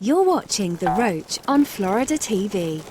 You're watching The Roach on Florida TV.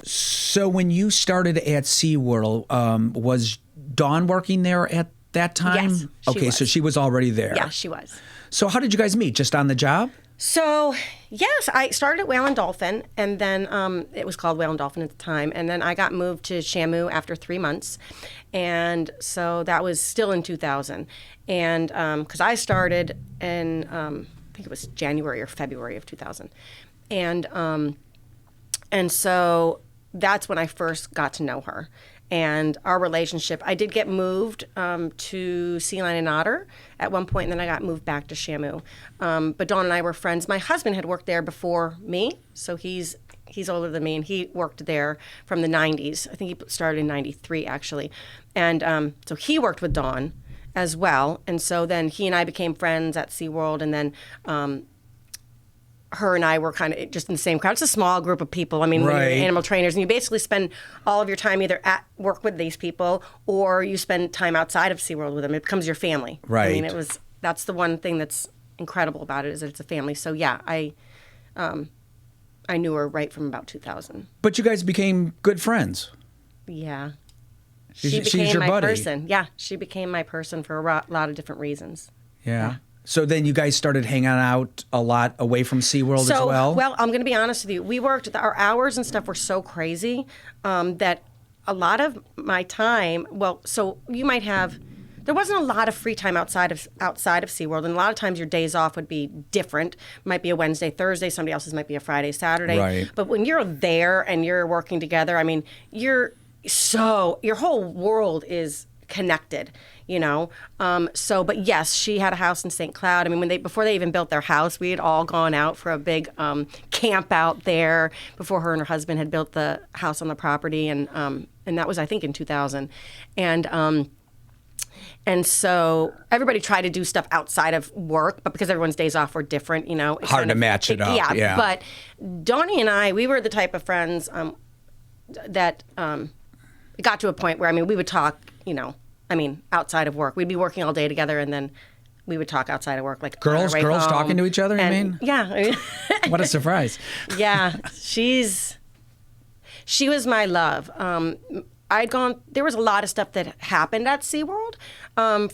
So when you started at SeaWorld, was Dawn working there at that time? Yes, she was. So she was already there. Yeah, she was. So how did you guys meet? Just on the job? So, yes, I started at Whale and Dolphin, and then it was called Whale and Dolphin at the time, and then I got moved to Shamu after 3 months, and so that was still in 2000, and because I started in, I think it was January or February of 2000, and so that's when I first got to know her. And our relationship, I did get moved to Sea Lion and Otter at one point, and then I got moved back to Shamu. But Dawn and I were friends. My husband had worked there before me, so he's older than me, and he worked there from the 90s. I think he started in 93, actually. And so he worked with Dawn as well. And so then he and I became friends at SeaWorld, and then her and I were kind of just in the same crowd. It's a small group of people. I mean, when you're animal trainers, and you basically spend all of your time either at work with these people or you spend time outside of SeaWorld with them. It becomes your family. Right. I mean, that's the one thing that's incredible about it, is that it's a family. So yeah, I knew her right from about 2000. But you guys became good friends. Yeah. She's became your my buddy. person. Yeah, she became my person for a lot of different reasons. Yeah. So then you guys started hanging out a lot away from SeaWorld as well? Well, I'm going to be honest with you. We worked, our hours and stuff were so crazy that a lot of my time, so you might have, there wasn't a lot of free time outside of SeaWorld, and a lot of times your days off would be different. Might be a Wednesday, Thursday, somebody else's might be a Friday, Saturday. Right. But when you're there and you're working together, I mean, your whole world is connected, you know. But yes, she had a house in St. Cloud. I mean, before they even built their house, we had all gone out for a big camp out there before her and her husband had built the house on the property, and that was, I think, in 2000, and so everybody tried to do stuff outside of work, but because everyone's days off were different, you know, hard to match it up. Yeah. But Donnie and I, we were the type of friends that it got to a point where, I mean, we would talk, you know, I mean, outside of work. We'd be working all day together, and then we would talk outside of work, like girls talking to each other. You mean? Yeah. What a surprise! Yeah, she was my love. There was a lot of stuff that happened at SeaWorld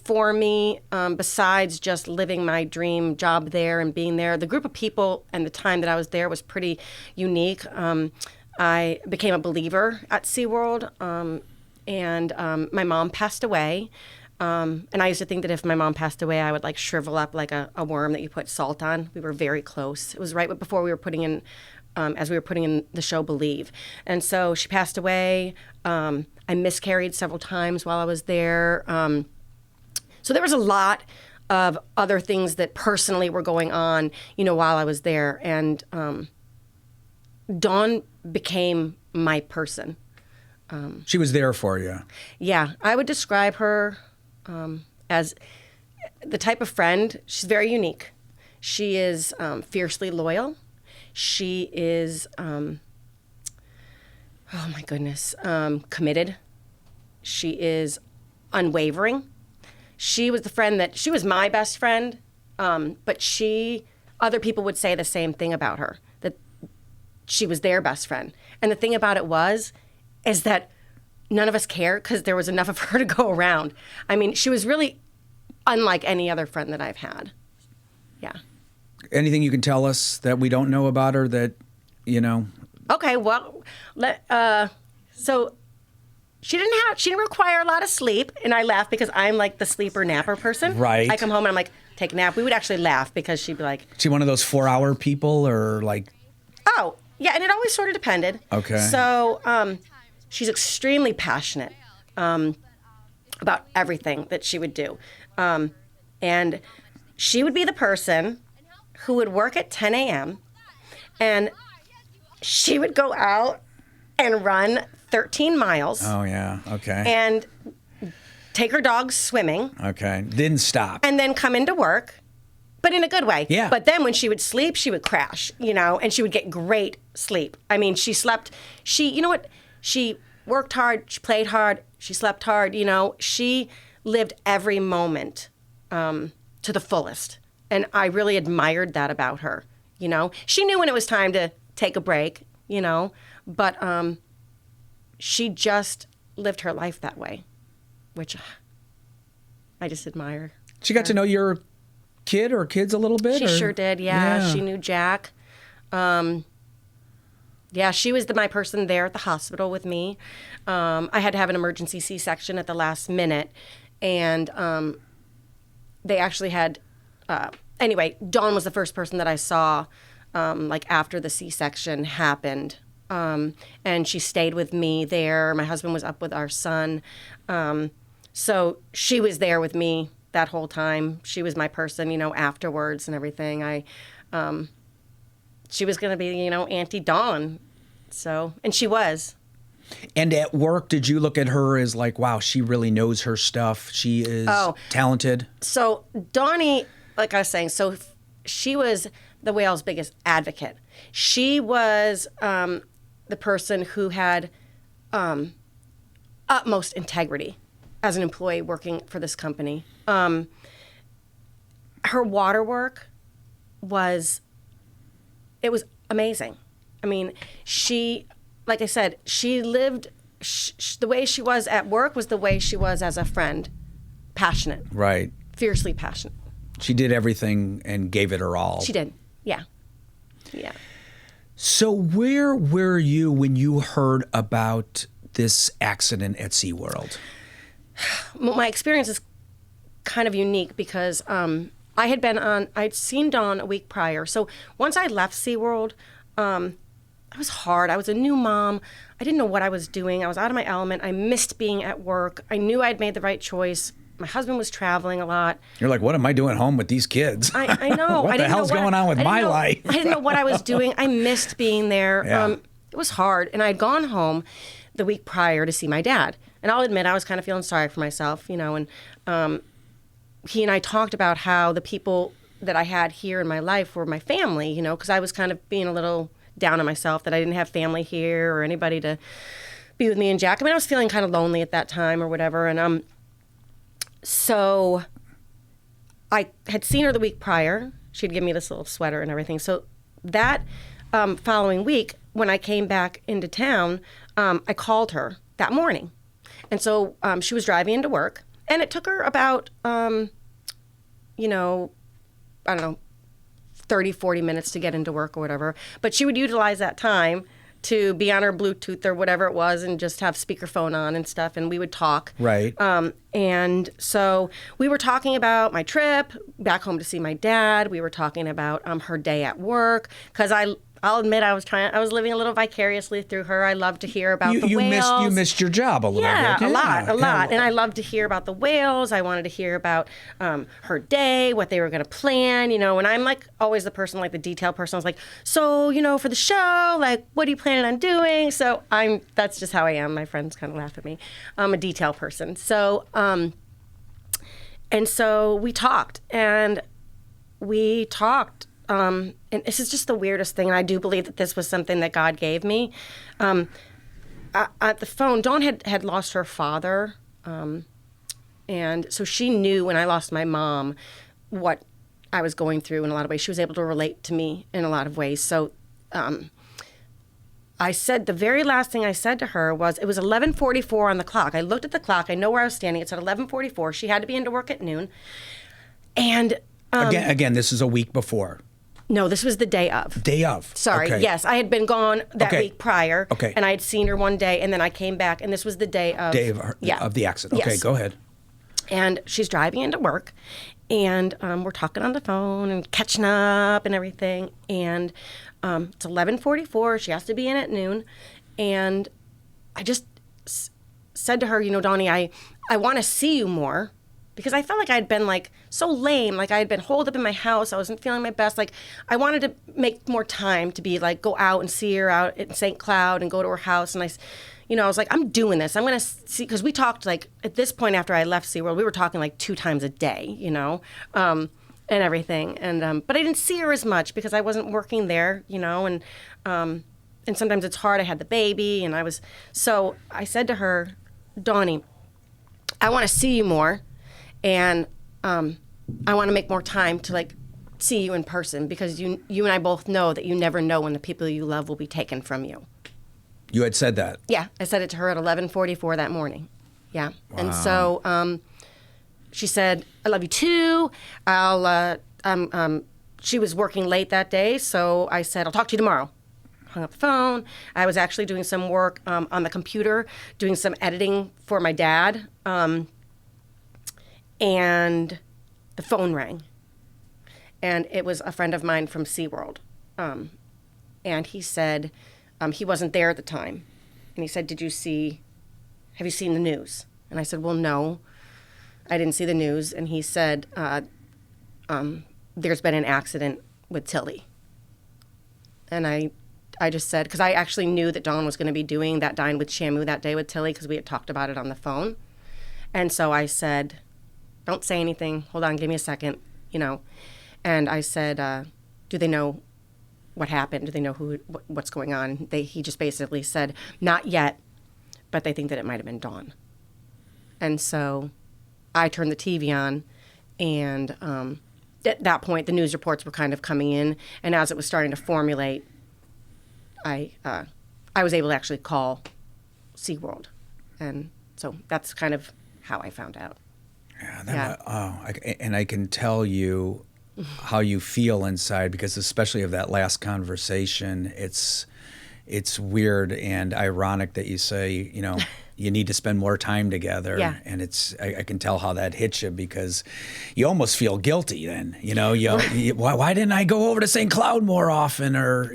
for me, besides just living my dream job there and being there. The group of people and the time that I was there was pretty unique. I became a believer at SeaWorld, and my mom passed away. And I used to think that if my mom passed away, I would like shrivel up like a worm that you put salt on. We were very close. It was right before we were putting in, as we were putting in the show Believe. And so she passed away. I miscarried several times while I was there. So there was a lot of other things that personally were going on, you know, while I was there. And Dawn became my person. She was there for you. Yeah, I would describe her as the type of friend. She's very unique. She is fiercely loyal. She is, oh my goodness, committed. She is unwavering. She was she was my best friend, but other people would say the same thing about her, that she was their best friend. And the thing about it is that none of us cared because there was enough of her to go around. I mean, she was really unlike any other friend that I've had. Yeah. Anything you can tell us that we don't know about her that, you know? Okay, well, so she didn't require a lot of sleep, and I laugh because I'm like the sleeper napper person. Right. I come home and I'm like, take a nap. We would actually laugh because she'd be like... Is she one of those 4-hour people or like... Oh, yeah, and it always sort of depended. Okay. So she's extremely passionate about everything that she would do. And she would be the person who would work at 10 a.m. and she would go out and run 13 miles. Oh, yeah. Okay. And take her dogs swimming. Okay. Didn't stop. And then come into work, but in a good way. Yeah. But then when she would sleep, she would crash, you know, and she would get great sleep. I mean, you know what? She worked hard, she played hard, she slept hard, you know. She lived every moment to the fullest. And I really admired that about her. you know. She knew when it was time to take a break, you know, but she just lived her life that way, which I just admire. She got to know your kid or kids a little bit? She sure did, yeah. She knew Jack. Yeah, she was my person there at the hospital with me. I had to have an emergency C-section at the last minute, and they actually had, anyway, Dawn was the first person that I saw, like after the C-section happened, and she stayed with me there. My husband was up with our son, so she was there with me that whole time. She was my person, you know, afterwards and everything. She was going to be, you know, Auntie Dawn. So, and she was. And at work, did you look at her as like, wow, she really knows her stuff. She is talented. So Donnie, like I was saying, so she was the whale's biggest advocate. She was the person who had utmost integrity as an employee working for this company. Her water work was amazing. I mean, she, like I said, she lived, the way she was at work was the way she was as a friend. Passionate. Right. Fiercely passionate. She did everything and gave it her all. She did. Yeah. Yeah. So where were you when you heard about this accident at SeaWorld? My experience is kind of unique because I'd seen Dawn a week prior. So once I left SeaWorld, it was hard. I was a new mom. I didn't know what I was doing. I was out of my element. I missed being at work. I knew I'd made the right choice. My husband was traveling a lot. You're like, what am I doing home with these kids? I know. What the hell's going on with my life? I didn't know what I was doing. I missed being there. Yeah. It was hard. And I'd gone home the week prior to see my dad. And I'll admit, I was kind of feeling sorry for myself, you know. And he and I talked about how the people that I had here in my life were my family, you know, because I was kind of being a little down on myself that I didn't have family here or anybody to be with me and Jack. I mean, I was feeling kind of lonely at that time or whatever. And so I had seen her the week prior. She'd given me this little sweater and everything. So that following week, when I came back into town, I called her that morning. And so she was driving into work. And it took her about, you know, I don't know, 30, 40 minutes to get into work or whatever. But she would utilize that time to be on her Bluetooth or whatever it was and just have speakerphone on and stuff, and we would talk. Right. And so we were talking about my trip back home to see my dad. We were talking about her day at work, because I'll admit I was living a little vicariously through her. I love to hear about the whales. You missed your job a little bit. Yeah, a lot. And I love to hear about the whales. I wanted to hear about her day, what they were going to plan, you know. And I'm like always the person, like the detail person. I was like, so, you know, for the show, like, what are you planning on doing? So that's just how I am. My friends kind of laugh at me. I'm a detail person. So, and so we talked. And this is just the weirdest thing, and I do believe that this was something that God gave me. At the phone, Dawn had lost her father, and so she knew when I lost my mom what I was going through in a lot of ways. She was able to relate to me in a lot of ways. So I said, the very last thing I said to her was, it was 11:44 on the clock. I looked at the clock. I know where I was standing. It said 11:44. She had to be into work at noon. And again, this is a week before. No, this was the day of. Day of. Sorry. Okay. Yes, I had been gone that week prior. Okay. And I had seen her one day, and then I came back, and this was the day of. Of the accident. Okay, Yes. go ahead. And she's driving into work, and we're talking on the phone and catching up and everything. And it's 11:44. She has to be in at noon. And I just said to her, you know, Donnie, I want to see you more. Because I felt like I'd been like so lame, like I had been holed up in my house. I wasn't feeling my best. Like I wanted to make more time to be like, go out and see her out in St. Cloud and go to her house. And I was like, I'm doing this. I'm going to see, because we talked like at this point after I left SeaWorld, we were talking like 2 times a day, you know, and everything. And, but I didn't see her as much because I wasn't working there, you know, and sometimes it's hard. I had the baby so I said to her, Donnie, I want to see you more. And I want to make more time to like see you in person because you and I both know that you never know when the people you love will be taken from you. You had said that. Yeah, I said it to her at 11:44 that morning. Yeah, and so she said, "I love you too." She was working late that day, so I said, "I'll talk to you tomorrow." Hung up the phone. I was actually doing some work on the computer, doing some editing for my dad, and the phone rang. And it was a friend of mine from SeaWorld. And he said, he wasn't there at the time. And he said, have you seen the news? And I said, well, no, I didn't see the news. And he said, there's been an accident with Tilly. And I just said, because I actually knew that Dawn was going to be doing that Dine with Shamu that day with Tilly because we had talked about it on the phone. And so I said, don't say anything. Hold on, give me a second, And I said, do they know what happened? Do they know what's going on? He just basically said, not yet, but they think that it might have been Dawn. And so I turned the TV on, and at that point, the news reports were kind of coming in. And as it was starting to formulate, I was able to actually call SeaWorld. And so that's kind of how I found out. And I can tell you how you feel inside, because especially of that last conversation, it's weird and ironic that you say, you need to spend more time together. Yeah. And I can tell how that hits you, because you almost feel guilty then, why didn't I go over to St. Cloud more often, or.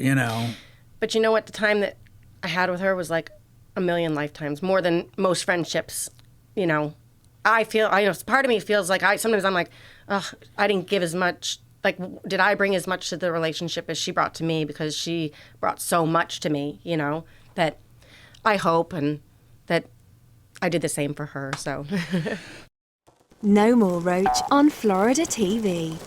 But you know what? The time that I had with her was like a million lifetimes, more than most friendships. I know part of me feels like sometimes I'm like, ugh, I didn't give as much. Like, did I bring as much to the relationship as she brought to me? Because she brought so much to me, that I hope and that I did the same for her. So. No more Roach on Florida TV.